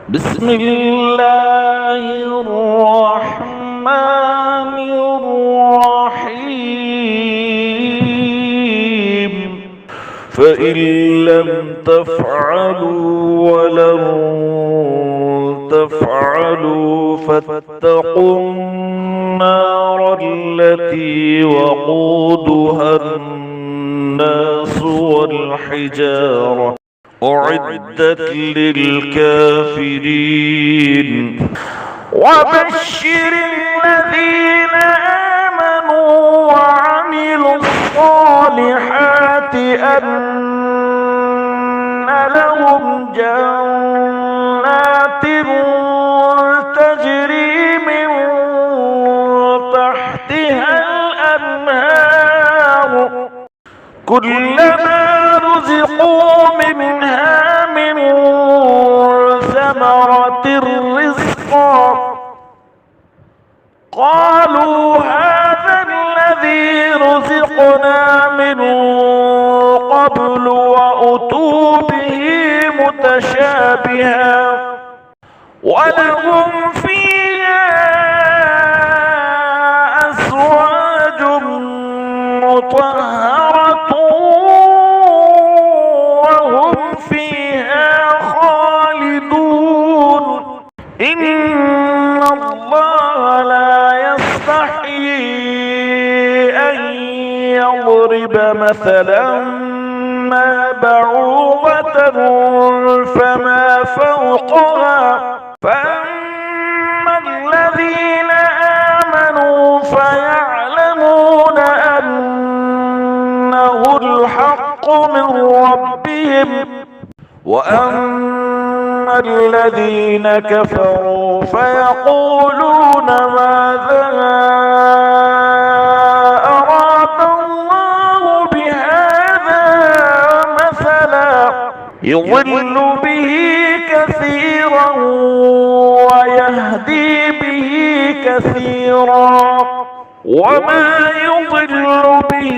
بسم الله الرحمن الرحيم. فإن لم تفعلوا ولن تفعلوا فاتقوا النار التي وقودها الناس والحجارة أعدت للكافرين. وبشر الذين آمنوا وعملوا الصالحات أن لهم جنات تجري من تحتها الأنهار كلما رزقوا منها من ثمرة رزقا قالوا هذا الذي رزقنا من قبل وأتوا به متشابها ولهم فيها أزواج مطهرة وهم فيها خالدون. إن الله لا يستحيي أن يضرب مثلا ما بعوضة فما فوقها فأما الذين آمنوا فيعلمون أنه الحق من ربهم وأما الذين كفروا فيقولون ماذا أراد الله بهذا مثلا يضل به كثيرا ويهدي به كثيرا وما يضل به